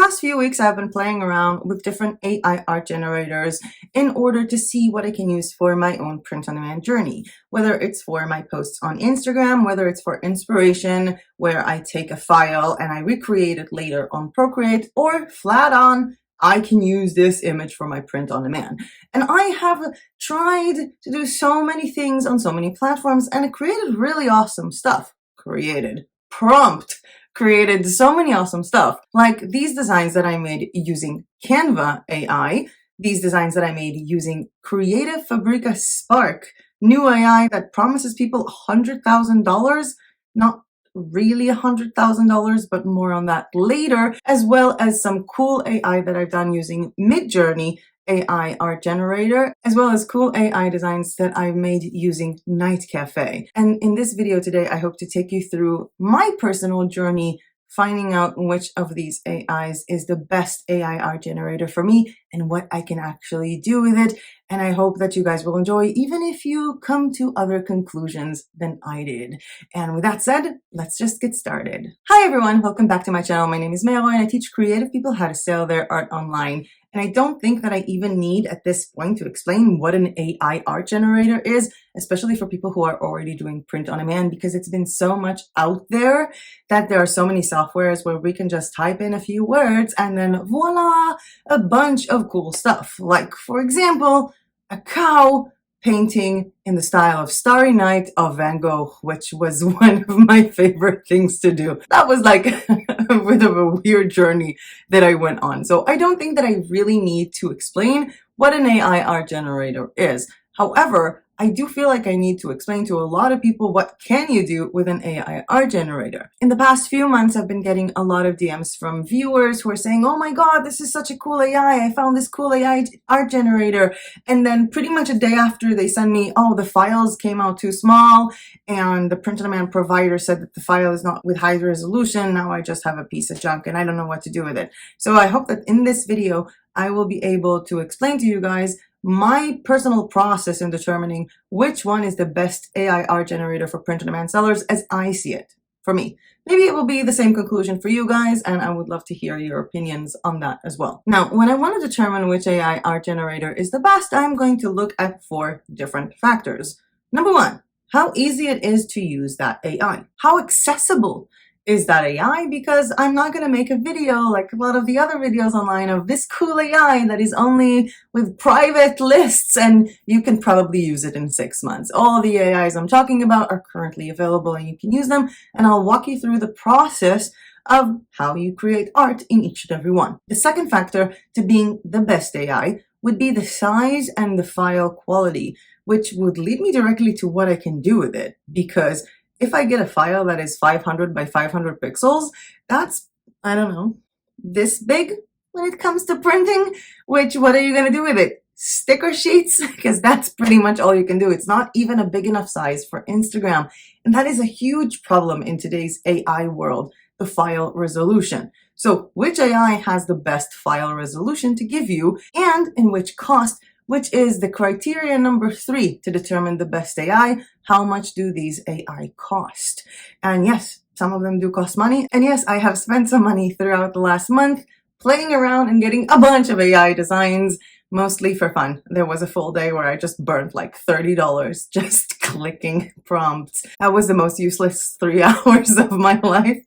past few weeks, I've been playing around with different AI art generators in order to see what I can use for my own print-on-demand journey, whether it's for my posts on Instagram, whether it's for inspiration, where I take a file and I recreate it later on Procreate, or flat on, I can use this image for my print on demand. And I have tried to do so many things on so many platforms, and it created really awesome stuff. Created so many awesome stuff, like these designs that I made using Canva AI, these designs that I made using Creative Fabrica Spark, new AI that promises people $100,000, not really $100,000, but more on that later, as well as some cool AI that I've done using Midjourney AI art generator, as well as cool AI designs that I've made using Night Cafe. And in this video today, I hope to take you through my personal journey finding out which of these AIs is the best AI art generator for me and what I can actually do with it. And I hope that you guys will enjoy, even if you come to other conclusions than I did. And with that said, let's just get started. Hi everyone, welcome back to my channel. My name is Mero and I teach creative people how to sell their art online. And I don't think that I even need at this point to explain what an AI art generator is, especially for people who are already doing print on demand, because it's been so much out there that there are so many softwares where we can just type in a few words and then voila, a bunch of cool stuff. Like, for example, a cow painting in the style of Starry Night of Van Gogh, which was one of my favorite things to do. That was like a bit of a weird journey that I went on. So I don't think that I really need to explain what an AI art generator is. However, I do feel like I need to explain to a lot of people what can you do with an AI art generator. In the past few months, I've been getting a lot of DMs from viewers who are saying, oh my God, this is such a cool AI. I found this cool AI art generator. And then pretty much a day after they send me, oh, the files came out too small and the print-on-demand provider said that the file is not with high resolution. Now I just have a piece of junk and I don't know what to do with it. So I hope that in this video, I will be able to explain to you guys my personal process in determining which one is the best AI art generator for print-on-demand sellers as I see it for me. Maybe it will be the same conclusion for you guys, and I would love to hear your opinions on that as well. Now, when I want to determine which AI art generator is the best, I'm going to look at 4 different factors. Number 1, how easy it is to use that AI. How accessible is that AI? Because I'm not going to make a video like a lot of the other videos online of this cool AI that is only with private lists and you can probably use it in 6 months. All the AIs I'm talking about are currently available and you can use them, and I'll walk you through the process of how you create art in each and every one. The second factor to being the best AI would be the size and the file quality, which would lead me directly to what I can do with it, because if I get a file that is 500 by 500 pixels, that's, I don't know, this big when it comes to printing, which what are you going to do with it? Sticker sheets? Because that's pretty much all you can do. It's not even a big enough size for Instagram. And that is a huge problem in today's AI world, the file resolution. So which AI has the best file resolution to give you and in which cost, which is the criteria number 3 to determine the best AI. How much do these AI cost? And yes, some of them do cost money. And yes, I have spent some money throughout the last month playing around and getting a bunch of AI designs, mostly for fun. There was a full day where I just burned like $30 just clicking prompts. That was the most useless 3 hours of my life.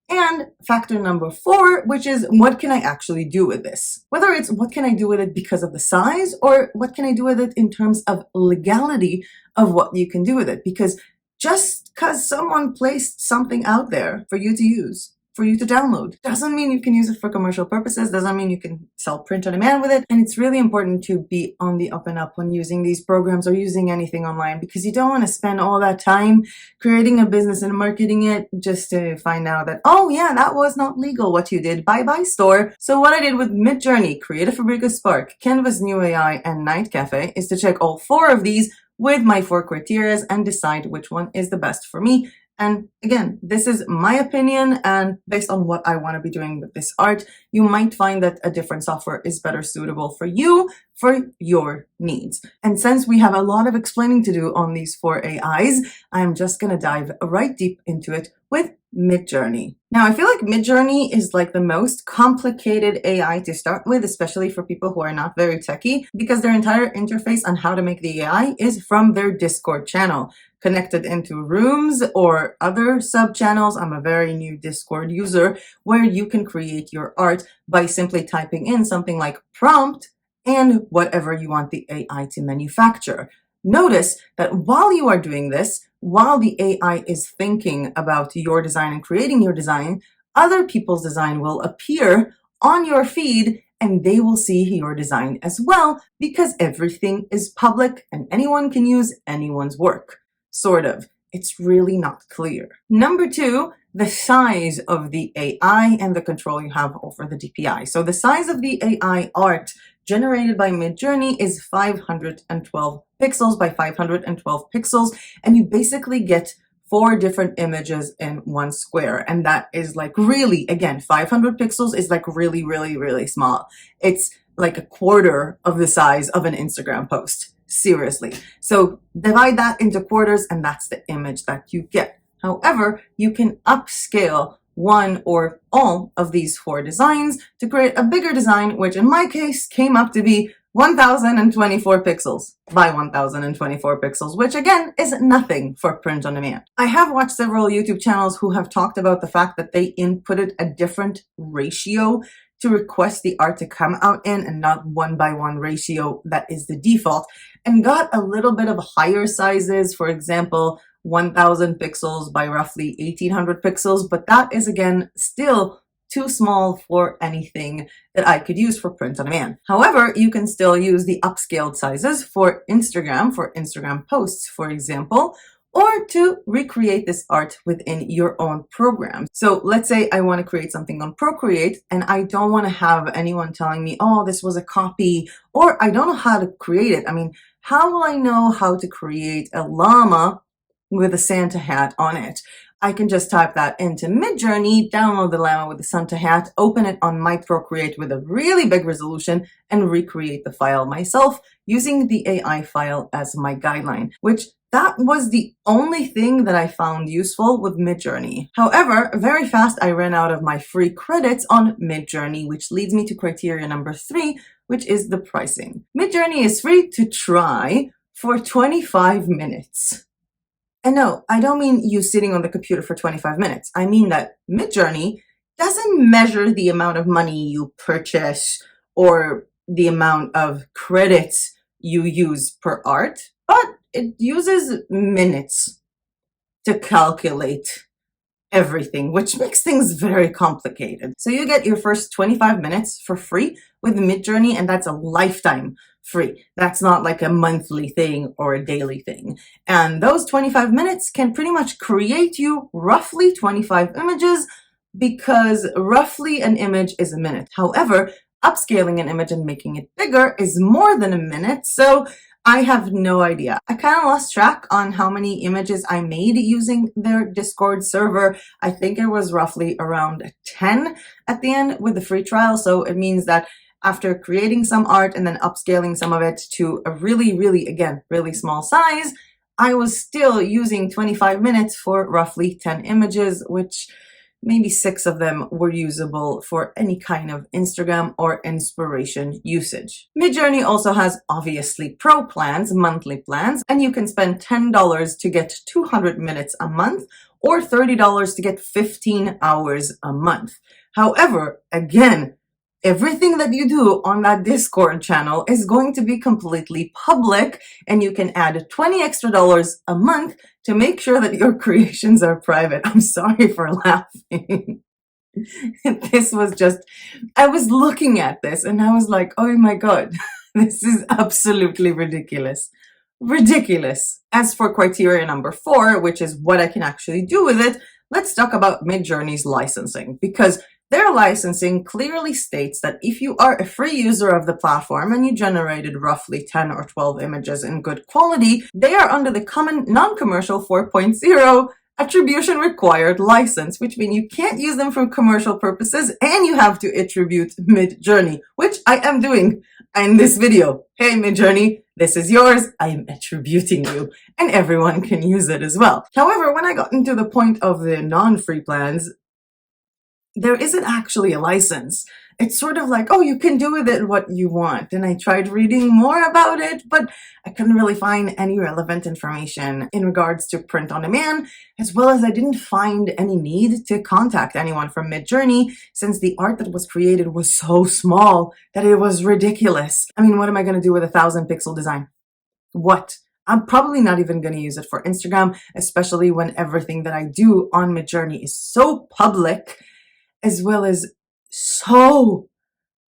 And factor number 4, which is what can I actually do with this? Whether it's what can I do with it because of the size or what can I do with it in terms of legality of what you can do with it. Because just because someone placed something out there for you to use, for you to download, doesn't mean you can use it for commercial purposes, doesn't mean you can sell print on demand with it. And it's really important to be on the up and up when using these programs or using anything online, because you don't want to spend all that time creating a business and marketing it just to find out that, oh yeah, that was not legal what you did. Bye-bye store. So what I did with Midjourney, Creative Fabrica Spark, Canva's new AI, and Night Cafe is to check all 4 of these with my 4 criteria and decide which one is the best for me. And again, this is my opinion, and based on what I want to be doing with this art, you might find that a different software is better suitable for you, for your needs. And since we have a lot of explaining to do on these 4 AIs, I'm just going to dive right deep into it with Midjourney. Now, I feel like Midjourney is like the most complicated AI to start with, especially for people who are not very techy, because their entire interface on how to make the AI is from their Discord channel, connected into rooms or other sub-channels. I'm a very new Discord user, where you can create your art by simply typing in something like prompt and whatever you want the AI to manufacture. Notice that while you are doing this, while the AI is thinking about your design and creating your design, other people's design will appear on your feed and they will see your design as well, because everything is public and anyone can use anyone's work. Sort of. It's really not clear. Number two, the size of the AI and the control you have over the DPI. So the size of the AI art generated by Midjourney is 512 pixels by 512 pixels, and you basically get 4 different images in one square. And that is like really, again, 500 pixels is like really, really, really small. It's like a quarter of the size of an Instagram post. Seriously. So divide that into quarters and that's the image that you get. However, you can upscale one or all of these 4 designs to create a bigger design, which in my case came up to be 1024 pixels by 1024 pixels, which again is nothing for print on demand. I have watched several YouTube channels who have talked about the fact that they inputted a different ratio to request the art to come out in, and not 1:1 ratio that is the default, and got a little bit of higher sizes, for example 1000 pixels by roughly 1800 pixels, but that is again still too small for anything that I could use for print on demand. However, you can still use the upscaled sizes for Instagram posts, for example, or to recreate this art within your own program. So let's say I want to create something on Procreate and I don't want to have anyone telling me, oh, this was a copy, or I don't know how to create it. I mean, how will I know how to create a llama with a Santa hat on it? I can just type that into Midjourney, download the llama with the Santa hat, open it on my Procreate with a really big resolution, and recreate the file myself using the AI file as my guideline, which that was the only thing that I found useful with Midjourney. However, very fast I ran out of my free credits on Midjourney, which leads me to criteria number 3, which is the pricing. Midjourney is free to try for 25 minutes. And no, I don't mean you sitting on the computer for 25 minutes. I mean that Midjourney doesn't measure the amount of money you purchase or the amount of credits you use per art, but it uses minutes to calculate everything, which makes things very complicated. So you get your first 25 minutes for free with Midjourney, and that's a lifetime free. That's not like a monthly thing or a daily thing. And those 25 minutes can pretty much create you roughly 25 images, because roughly an image is a minute. However, upscaling an image and making it bigger is more than a minute, so I have no idea. I kind of lost track on how many images I made using their Discord server. I think it was roughly around 10 at the end with the free trial. So it means that after creating some art and then upscaling some of it to a really, really, again, really small size, I was still using 25 minutes for roughly 10 images, which maybe 6 of them were usable for any kind of Instagram or inspiration usage. Midjourney also has obviously pro plans, monthly plans, and you can spend $10 to get 200 minutes a month or $30 to get 15 hours a month. However, again, everything that you do on that Discord channel is going to be completely public, and you can add $20 extra a month to make sure that your creations are private. I'm sorry for laughing. This was just, I was looking at this and I was like, oh my God, this is absolutely ridiculous. Ridiculous. As for criteria number 4, which is what I can actually do with it, let's talk about Midjourney's licensing, because their licensing clearly states that if you are a free user of the platform and you generated roughly 10 or 12 images in good quality, they are under the common non-commercial 4.0 attribution required license, which means you can't use them for commercial purposes and you have to attribute Midjourney, which I am doing in this video. Hey Midjourney, This is yours. I am attributing you, and everyone can use it as well. However, when I got into the point of the non-free plans, there isn't actually a license. It's sort of like, oh, you can do with it what you want. And I tried reading more about it, but I couldn't really find any relevant information in regards to print on demand, as well as I didn't find any need to contact anyone from Midjourney, since the art that was created was so small that it was ridiculous. I mean, what am I going to do with a 1,000-pixel design? What? I'm probably not even going to use it for Instagram, especially when everything that I do on Midjourney is so public, as well as so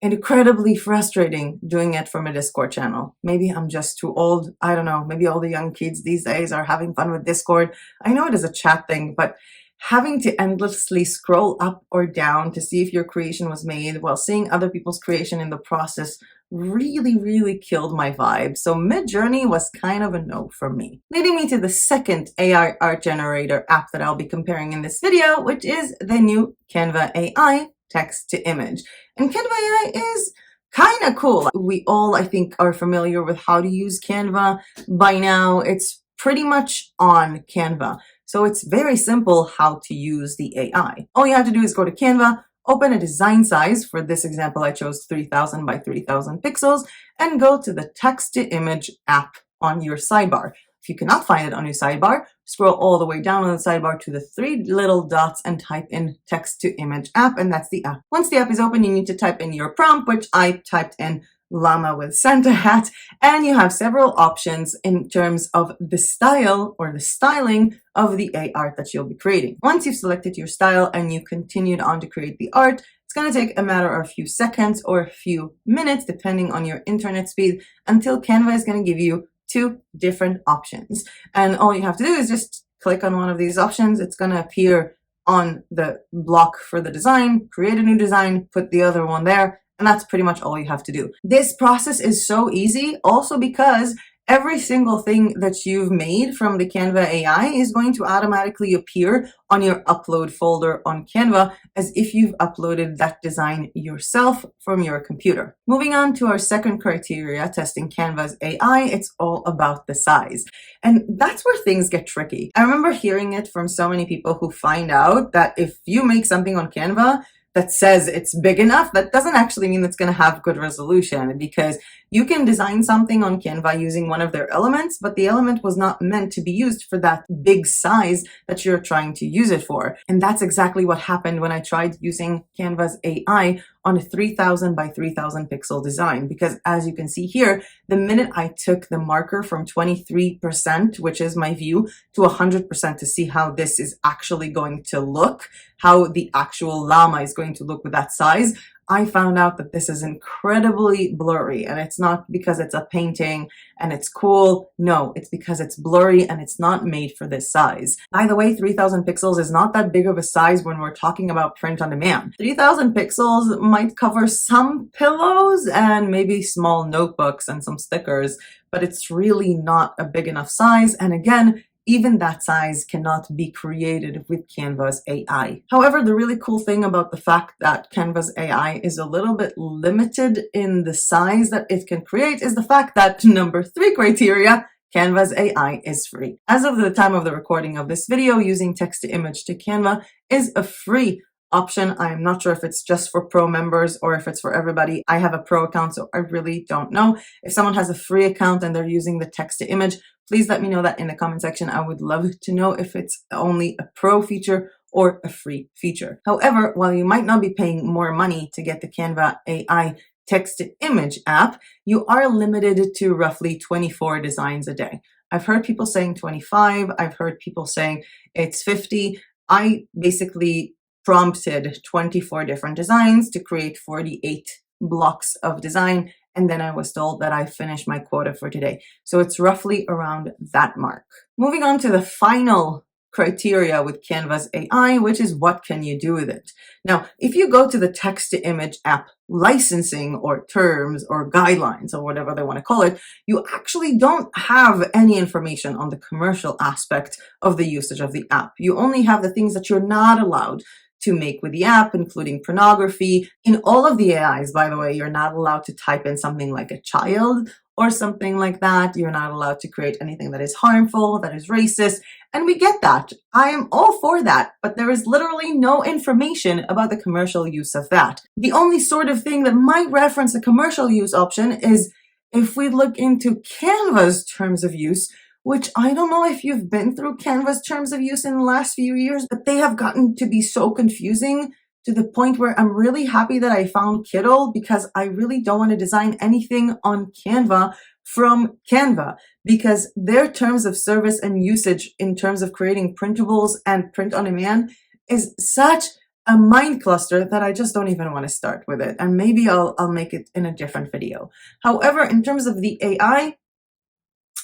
incredibly frustrating doing it from a Discord channel. Maybe I'm just too old. I don't know. Maybe all the young kids these days are having fun with Discord. I know it is a chat thing, but having to endlessly scroll up or down to see if your creation was made while seeing other people's creation in the process really killed my vibe. So Midjourney was kind of a no for me. Leading me to the second AI art generator app that I'll be comparing in this video, which is the new Canva AI text to image. And Canva AI is kind of cool. We all, I think, are familiar with how to use Canva by now. It's pretty much on Canva. So it's very simple how to use the AI. All you have to do is go to Canva, open a design size. For this example, I chose 3000 by 3000 pixels, and go to the text to image app on your sidebar. If you cannot find it on your sidebar, scroll all the way down on the sidebar to the three little dots and type in text to image app, and that's the app. Once the app is open, you need to type in your prompt, which I typed in llama with Santa hat, and you have several options in terms of the style or the styling of the art that you'll be creating. Once you've selected your style and you continued on to create the art, it's going to take a matter of a few seconds or a few minutes, depending on your internet speed, until Canva is going to give you two different options. And all you have to do is just click on one of these options. It's going to appear on the block for the design, create a new design, put the other one there, and that's pretty much all you have to do. This process is so easy also because every single thing that you've made from the Canva AI is going to automatically appear on your upload folder on Canva as if you've uploaded that design yourself from your computer. Moving on to our second criteria, testing Canva's AI, it's all about the size. And that's where things get tricky. I remember hearing it from so many people who find out that if you make something on Canva that says it's big enough, that doesn't actually mean it's going to have good resolution, because you can design something on Canva using one of their elements, but the element was not meant to be used for that big size that you're trying to use it for. And that's exactly what happened when I tried using Canva's AI on a 3000 by 3000 pixel design, because as you can see here, the minute I took the marker from 23%, which is my view, to 100% to see how this is actually going to look, how the actual llama is going to look with that size, I found out that this is incredibly blurry, and it's not because it's a painting and it's cool. No, it's because it's blurry and it's not made for this size. By the way, 3000 pixels is not that big of a size when we're talking about print on demand. 3000 pixels might cover some pillows and maybe small notebooks and some stickers, but it's really not a big enough size. And again, even that size cannot be created with Canva's AI. However, the really cool thing about the fact that Canva's AI is a little bit limited in the size that it can create is the fact that number 3 criteria, Canva's AI is free. As of the time of the recording of this video, using text to image to Canva is a free option. I'm not sure if it's just for pro members or if it's for everybody. I have a pro account, so I really don't know. If someone has a free account and they're using the text to image, please let me know that in the comment section. I would love to know if it's only a pro feature or a free feature. However, while you might not be paying more money to get the Canva AI text to image app, you are limited to roughly 24 designs a day. I've heard people saying 25. I've heard people saying it's 50. I basically prompted 24 different designs to create 48 blocks of design, and then I was told that I finished my quota for today. So it's roughly around that mark. Moving on to the final criteria with Canva's AI, which is what can you do with it? Now, if you go to the text to image app licensing or terms or guidelines or whatever they want to call it, you actually don't have any information on the commercial aspect of the usage of the app. You only have the things that you're not allowed to make with the app, including pornography. In all of the AIs, by the way, you're not allowed to type in something like a child or something like that. You're not allowed to create anything that is harmful, that is racist. And we get that. I am all for that, but there is literally no information about the commercial use of that. The only sort of thing that might reference the commercial use option is if we look into Canva's terms of use, which I don't know if you've been through Canva's terms of use in the last few years, but they have gotten to be so confusing to the point where I'm really happy that I found Kittl, because I really don't want to design anything on Canva from Canva, because their terms of service and usage in terms of creating printables and print on demand is such a mind cluster that I just don't even want to start with it. And maybe I'll make it in a different video. However, in terms of the AI,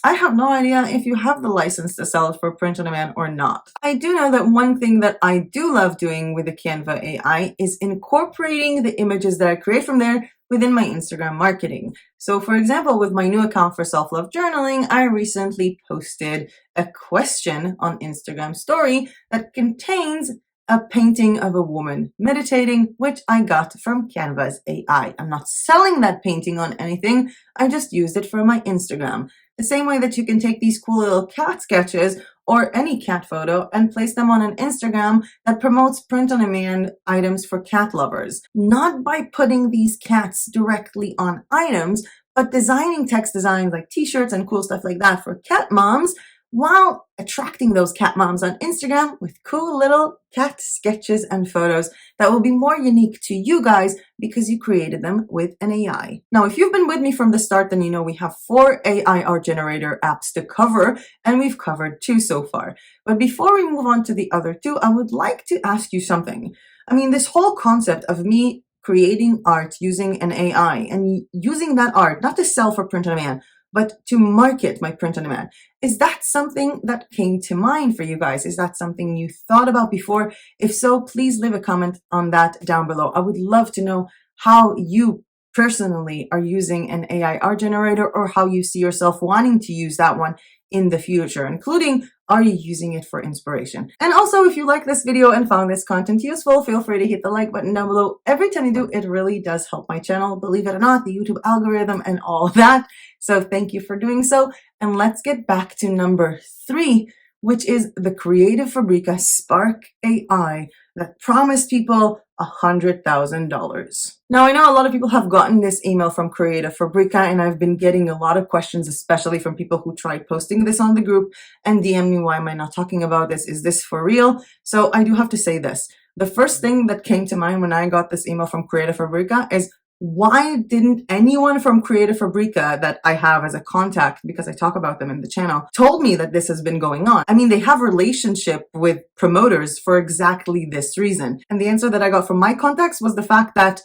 I have no idea if you have the license to sell it for print on demand or not. I do know that one thing that I do love doing with the Canva AI is incorporating the images that I create from there within my Instagram marketing. So for example, with my new account for self-love journaling, I recently posted a question on Instagram story that contains a painting of a woman meditating, which I got from Canva's AI. I'm not selling that painting on anything. I just used it for my Instagram. The same way that you can take these cool little cat sketches or any cat photo and place them on an Instagram that promotes print-on-demand items for cat lovers. Not by putting these cats directly on items, but designing text designs like t-shirts and cool stuff like that for cat moms, while attracting those cat moms on Instagram with cool little cat sketches and photos that will be more unique to you guys because you created them with an AI. Now, if you've been with me from the start, then you know we have 4 AI art generator apps to cover, and we've covered 2 so far. But before we move on to the other 2, I would like to ask you something. I mean, this whole concept of me creating art using an AI and using that art not to sell for print on demand, but to market my print on demand. Is that something that came to mind for you guys? Is that something you thought about before? If so, please leave a comment on that down below. I would love to know how you personally are using an AI art generator, or how you see yourself wanting to use that one in the future, including, are you using it for inspiration? And also, if you like this video and found this content useful, feel free to hit the like button down below. Every time you do, it really does help my channel, believe it or not, the YouTube algorithm and all of that. So thank you for doing so. And let's get back to number 3, which is the Creative Fabrica Spark AI that promised people $100,000. Now, I know a lot of people have gotten this email from Creative Fabrica, and I've been getting a lot of questions, especially from people who tried posting this on the group and DM me, why am I not talking about this? Is this for real? So I do have to say this. The first thing that came to mind when I got this email from Creative Fabrica is, why didn't anyone from Creative Fabrica that I have as a contact, because I talk about them in the channel, told me that this has been going on? I mean, they have relationship with promoters for exactly this reason. And the answer that I got from my contacts was the fact that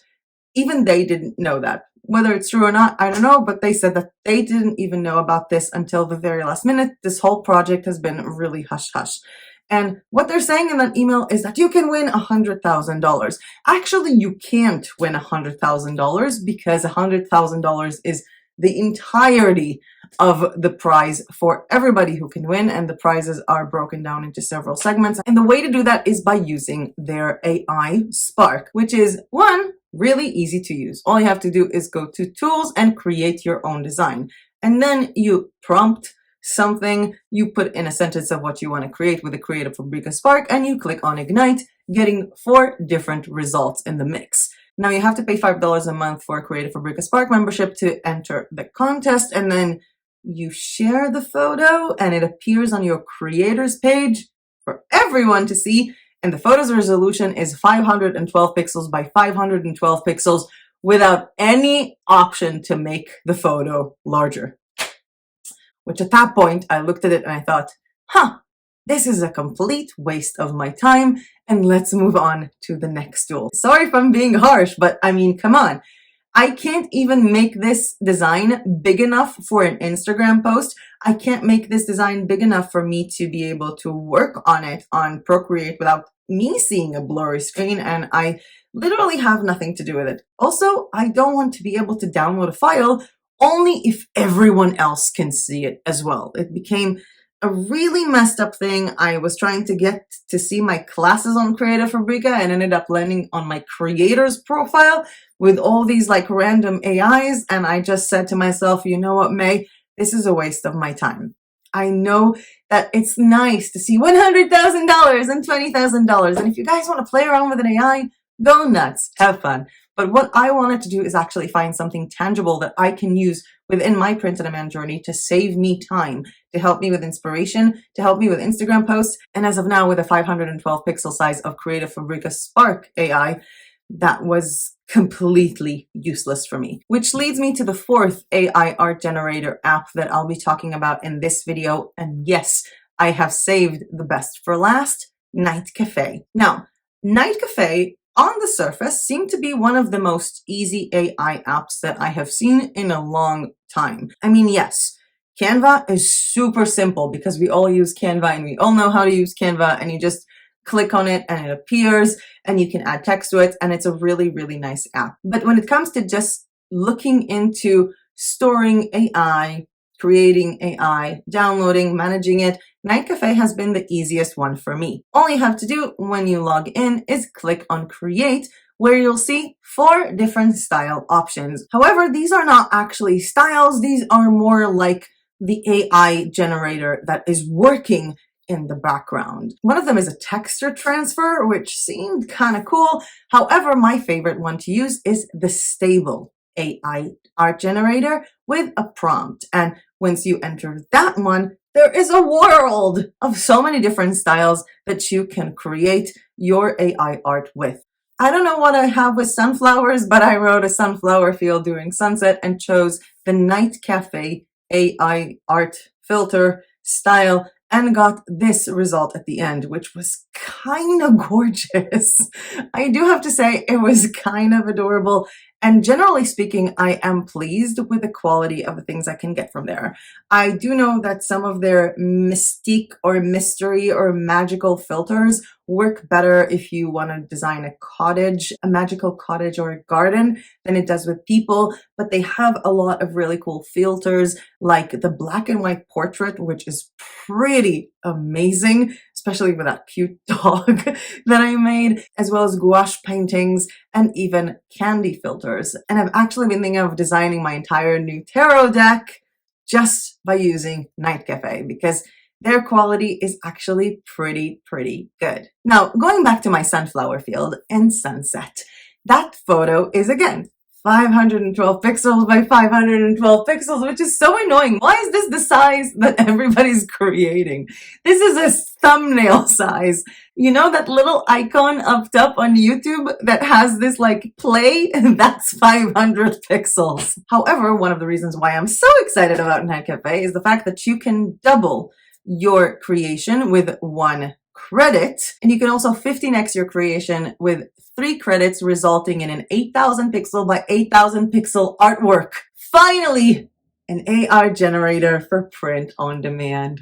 even they didn't know that. Whether it's true or not, I don't know, but they said that they didn't even know about this until the very last minute. This whole project has been really hush-hush. And what they're saying in that email is that you can win $100,000. Actually, you can't win $100,000 because $100,000 is the entirety of the prize for everybody who can win, and the prizes are broken down into several segments. And the way to do that is by using their AI Spark, which is, one, really easy to use. All you have to do is go to Tools and create your own design. And then you prompt something, you put in a sentence of what you want to create with the Creative Fabrica Spark, and you click on Ignite, getting 4 different results in the mix. Now you have to pay $5 a month for a Creative Fabrica Spark membership to enter the contest, and then you share the photo and it appears on your creators page for everyone to see, and the photo's resolution is 512 pixels by 512 pixels without any option to make the photo larger. Which at that point, I looked at it and I thought, this is a complete waste of my time, and let's move on to the next tool. Sorry if I'm being harsh, but I mean, come on. I can't even make this design big enough for an Instagram post. I can't make this design big enough for me to be able to work on it on Procreate without me seeing a blurry screen, and I literally have nothing to do with it. Also, I don't want to be able to download a file only if everyone else can see it as well. It became a really messed up thing. I was trying to get to see my classes on Creative Fabrica and ended up landing on my creator's profile with all these like random AIs. And I just said to myself, you know what, May, this is a waste of my time. I know that it's nice to see $100,000 and $20,000. And if you guys want to play around with an AI, go nuts, have fun. But what I wanted to do is actually find something tangible that I can use within my print-on-demand journey to save me time, to help me with inspiration, to help me with Instagram posts. And as of now, with a 512 pixel size of Creative Fabrica Spark AI, that was completely useless for me. Which leads me to the fourth AI art generator app that I'll be talking about in this video. And yes, I have saved the best for last, Night Cafe. Now, Night Cafe on the surface seemed to be one of the most easy AI apps that I have seen in a long time. I mean, yes, Canva is super simple because we all use Canva and we all know how to use Canva, and you just click on it and it appears and you can add text to it, and it's a really, really nice app. But when it comes to just looking into storing AI, creating AI, downloading, managing it, Night Cafe has been the easiest one for me. All you have to do when you log in is click on Create, where you'll see 4 different style options. However, these are not actually styles. These are more like the AI generator that is working in the background. One of them is a texture transfer, which seemed kind of cool. However, my favorite one to use is the stable AI art generator with a prompt. And once you enter that one, there is a world of so many different styles that you can create your AI art with. I don't know what I have with sunflowers, but I wrote a sunflower field during sunset and chose the Night Cafe AI art filter style and got this result at the end, which was kind of gorgeous. I do have to say it was kind of adorable. And generally speaking, I am pleased with the quality of the things I can get from there. I do know that some of their mystique or mystery or magical filters work better if you want to design a cottage, a magical cottage or a garden, than it does with people. But they have a lot of really cool filters, like the black and white portrait, which is pretty amazing, especially with that cute dog that I made, as well as gouache paintings and even candy filters. And I've actually been thinking of designing my entire new tarot deck just by using Night Cafe, because their quality is actually pretty good. Now, going back to my sunflower field and sunset, that photo is again 512 pixels by 512 pixels, which is so annoying. Why is this the size that everybody's creating? This is a thumbnail size. You know that little icon up top on YouTube that has this like play? That's 500 pixels. However, one of the reasons why I'm so excited about Night Cafe is the fact that you can double your creation with 1 credit, and you can also 15x your creation with 3 credits, resulting in an 8,000 pixel by 8,000 pixel artwork. Finally, an AR generator for print on demand.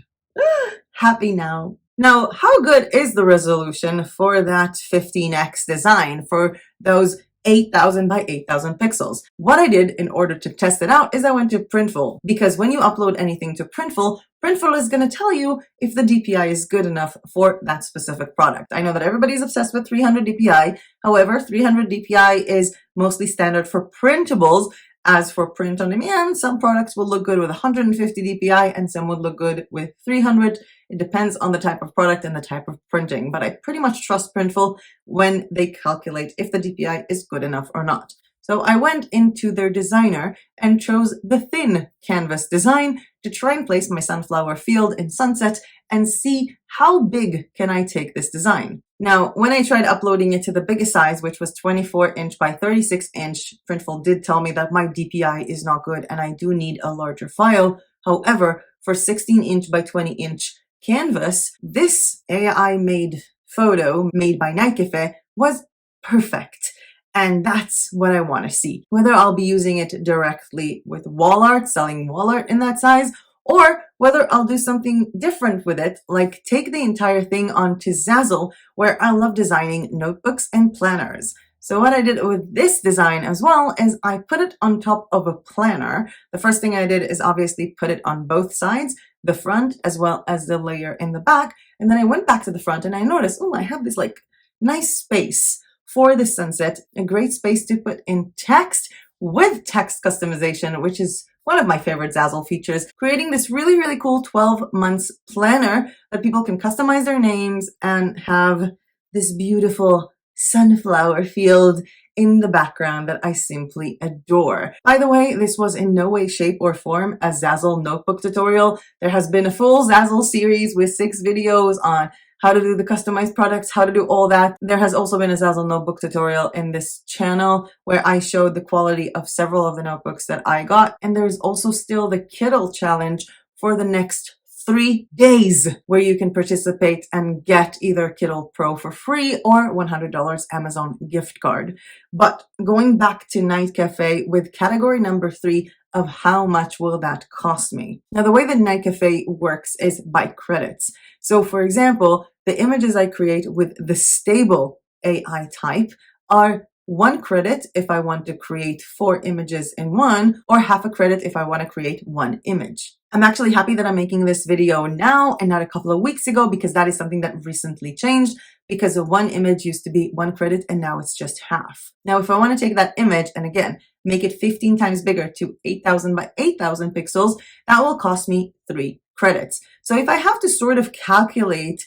Happy now. Now, how good is the resolution for that 15x design for those 8,000 by 8,000 pixels? What I did in order to test it out is I went to Printful, because when you upload anything to Printful, Printful is going to tell you if the DPI is good enough for that specific product. I know that everybody's obsessed with 300 DPI. However, 300 DPI is mostly standard for printables. As for print on demand, some products will look good with 150 DPI and some would look good with 300. It depends on the type of product and the type of printing, but I pretty much trust Printful when they calculate if the DPI is good enough or not. So I went into their designer and chose the thin canvas design to try and place my sunflower field in sunset and see how big can I take this design. Now, when I tried uploading it to the biggest size, which was 24 inch by 36 inch, Printful did tell me that my DPI is not good and I do need a larger file. However, for 16 inch by 20 inch canvas, this AI made photo made by Night Cafe was perfect. And that's what I want to see. Whether I'll be using it directly with wall art, selling wall art in that size, or whether I'll do something different with it, like take the entire thing onto Zazzle, where I love designing notebooks and planners. So what I did with this design as well is I put it on top of a planner. The first thing I did is obviously put it on both sides, the front as well as the layer in the back. And then I went back to the front and I noticed, oh, I have this like nice space for the sunset, a great space to put in text with text customization, which is one of my favorite Zazzle features, creating this really, really cool 12 months planner that people can customize their names and have this beautiful sunflower field in the background that I simply adore. By the way, this was in no way, shape, or form a Zazzle notebook tutorial. There has been a full Zazzle series with 6 videos on how to do the customized products, how to do all that. There has also been a Zazzle notebook tutorial in this channel where I showed the quality of several of the notebooks that I got. And there's also still the Kindle challenge for the next 3 days where you can participate and get either Kindle Pro for free or $100 Amazon gift card. But going back to Night Cafe with category number 3 of how much will that cost me? Now, the way that Night Cafe works is by credits. So for example, the images I create with the stable AI type are 1 credit if I want to create 4 images in one, or half a credit if I want to create 1 image. I'm actually happy that I'm making this video now and not a couple of weeks ago, because that is something that recently changed, because of 1 image used to be 1 credit and now it's just half. Now, if I want to take that image and again, make it 15 times bigger to 8,000 by 8,000 pixels, that will cost me 3 credits. So if I have to sort of calculate,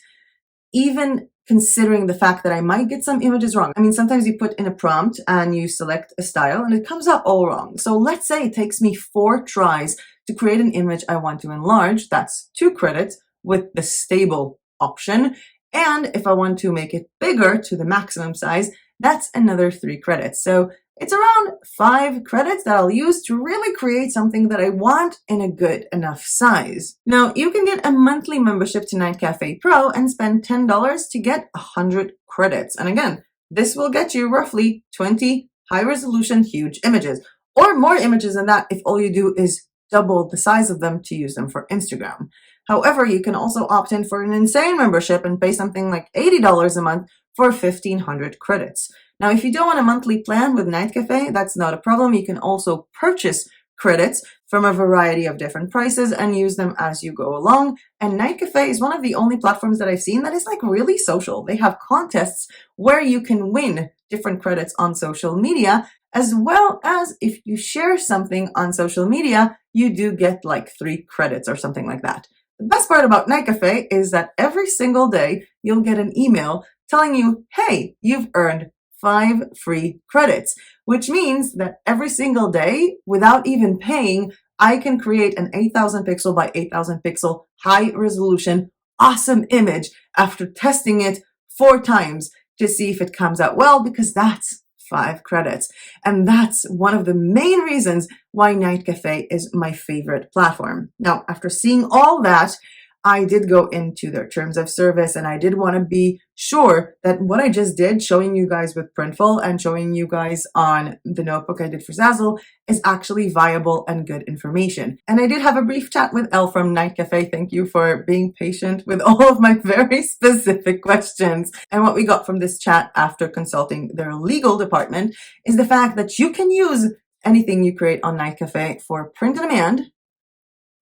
even considering the fact that I might get some images wrong. I mean, sometimes you put in a prompt and you select a style and it comes up all wrong. So let's say it takes me 4 tries to create an image I want to enlarge. That's 2 credits with the stable option. And if I want to make it bigger to the maximum size, that's another 3 credits. So it's around 5 credits that I'll use to really create something that I want in a good enough size. Now, you can get a monthly membership to Night Cafe Pro and spend $10 to get 100 credits. And again, this will get you roughly 20 high-resolution huge images, or more images than that if all you do is double the size of them to use them for Instagram. However, you can also opt in for an insane membership and pay something like $80 a month for 1,500 credits. Now, if you don't want a monthly plan with Night Cafe, that's not a problem. You can also purchase credits from a variety of different prices and use them as you go along. And Night Cafe is one of the only platforms that I've seen that is like really social. They have contests where you can win different credits on social media, as well as if you share something on social media, you do get like 3 credits or something like that. The best part about Night Cafe is that every single day you'll get an email telling you, hey, you've earned 5 free credits, which means that every single day, without even paying, I can create an 8,000 pixel by 8,000 pixel high resolution, awesome image after testing it 4 times to see if it comes out well, because that's 5 credits. And that's one of the main reasons why Night Cafe is my favorite platform. Now, after seeing all that, I did go into their terms of service and I did want to be sure that what I just did, showing you guys with Printful and showing you guys on the notebook I did for Zazzle, is actually viable and good information. And I did have a brief chat with Elle from Night Cafe. Thank you for being patient with all of my very specific questions. And what we got from this chat after consulting their legal department is the fact that you can use anything you create on Night Cafe for print on demand,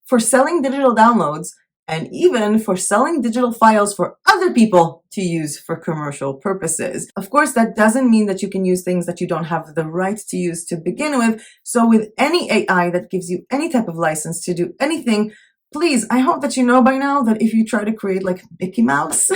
for selling digital downloads, and even for selling digital files for other people to use for commercial purposes. Of course, that doesn't mean that you can use things that you don't have the right to use to begin with. So with any AI that gives you any type of license to do anything, please, I hope that you know by now that if you try to create like Mickey Mouse,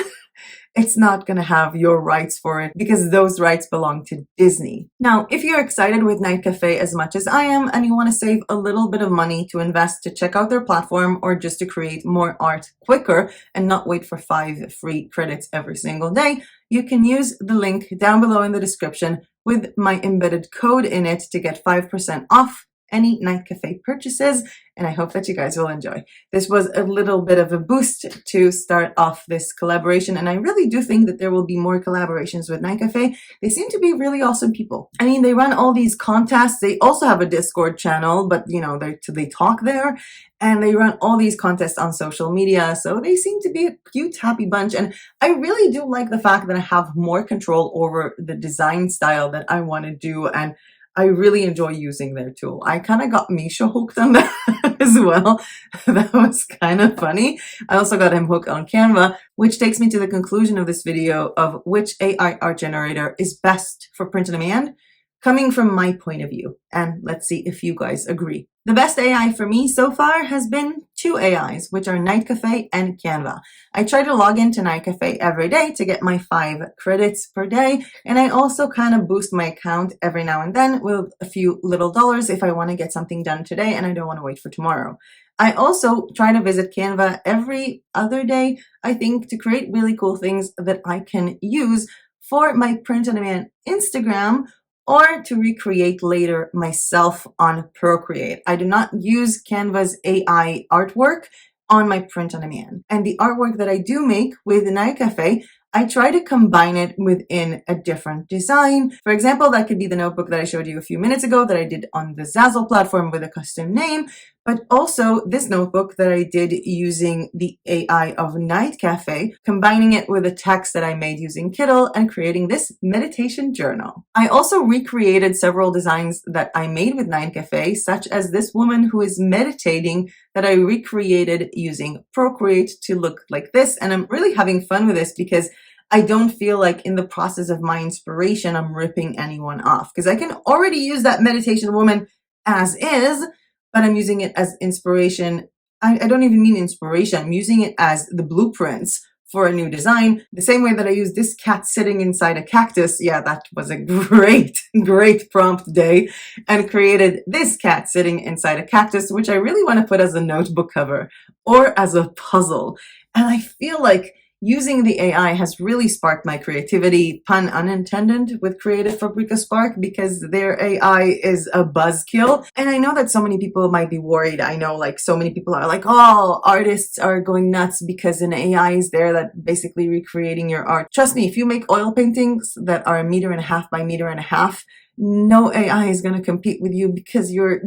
it's not going to have your rights for it because those rights belong to Disney. Now, if you're excited with Night Cafe as much as I am and you want to save a little bit of money to invest to check out their platform or just to create more art quicker and not wait for 5 free credits every single day, you can use the link down below in the description with my embedded code in it to get 5% off any Night Cafe purchases, and I hope that you guys will enjoy. This was a little bit of a boost to start off this collaboration, and I really do think that there will be more collaborations with Night Cafe. They seem to be really awesome people. I mean, they run all these contests. They also have a Discord channel, but you know, they talk there, and they run all these contests on social media, so they seem to be a cute, happy bunch, and I really do like the fact that I have more control over the design style that I want to do, and I really enjoy using their tool. I kind of got Misha hooked on that. as well. That was kind of funny. I also got him hooked on Canva, which takes me to the conclusion of this video of which AI art generator is best for print on demand, coming from my point of view. And let's see if you guys agree. The best AI for me so far has been two AIs, which are Night Cafe and Canva. I try to log into Night Cafe every day to get my 5 credits per day, and I also kind of boost my account every now and then with a few little dollars if I want to get something done today and I don't want to wait for tomorrow. I also try to visit Canva every other day, I think, to create really cool things that I can use for my print-on-demand Instagram or to recreate later myself on Procreate. I do not use Canva's AI artwork on my print-on-demand. And the artwork that I do make with Night Cafe, I try to combine it within a different design. For example, that could be the notebook that I showed you a few minutes ago that I did on the Zazzle platform with a custom name, but also this notebook that I did using the AI of Night Cafe, combining it with a text that I made using Kittl and creating this meditation journal. I also recreated several designs that I made with Night Cafe, such as this woman who is meditating that I recreated using Procreate to look like this. And I'm really having fun with this because I don't feel like in the process of my inspiration, I'm ripping anyone off, because I can already use that meditation woman as is, but I'm using it as inspiration. I don't even mean inspiration. I'm using it as the blueprints for a new design. The same way that I use this cat sitting inside a cactus. Yeah, that was a great, great prompt day, and created this cat sitting inside a cactus, which I really want to put as a notebook cover or as a puzzle. And I feel like using the AI has really sparked my creativity, pun unintended, with Creative Fabrica Spark, because their AI is a buzzkill. And I know that so many people might be worried. I know like so many people are like, oh, artists are going nuts because an AI is there that basically recreating your art. Trust me, if you make oil paintings that are 1.5 by 1.5 meters, no AI is going to compete with you because you're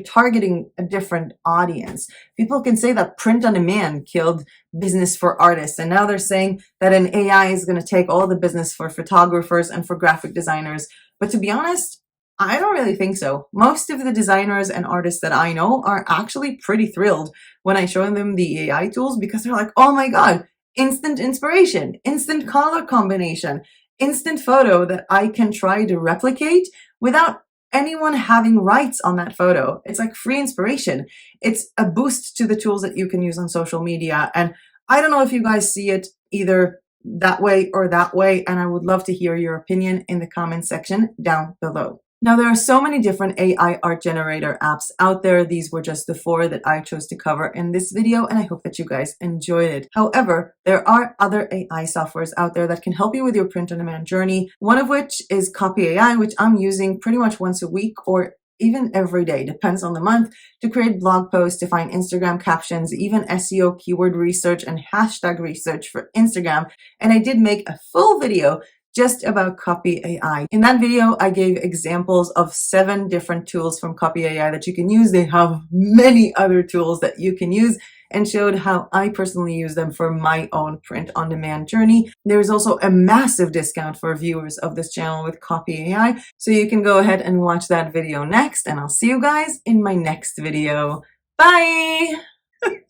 targeting a different audience. People can say that print on demand killed business for artists, and now they're saying that an AI is going to take all the business for photographers and for graphic designers. But to be honest, I don't really think so. Most of the designers and artists that I know are actually pretty thrilled when I show them the AI tools, because they're like, oh my God, instant inspiration, instant color combination, instant photo that I can try to replicate without anyone having rights on that photo. It's like free inspiration. It's a boost to the tools that you can use on social media. And I don't know if you guys see it either that way or that way, and I would love to hear your opinion in the comment section down below. Now, there are so many different AI art generator apps out there. These were just the 4 that I chose to cover in this video, and I hope that you guys enjoyed it. However, there are other AI softwares out there that can help you with your print-on-demand journey, one of which is Copy AI, which I'm using pretty much once a week or even every day, depends on the month, to create blog posts, to find Instagram captions, even SEO, keyword research, and hashtag research for Instagram. And I did make a full video just about Copy AI. In that video, I gave examples of 7 different tools from Copy AI that you can use. They have many other tools that you can use, and showed how I personally use them for my own print-on-demand journey. There is also a massive discount for viewers of this channel with Copy AI, so you can go ahead and watch that video next, and I'll see you guys in my next video. Bye! What's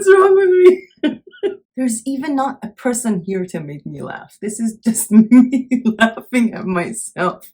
wrong with me? There's even not a person here to make me laugh. This is just me laughing at myself.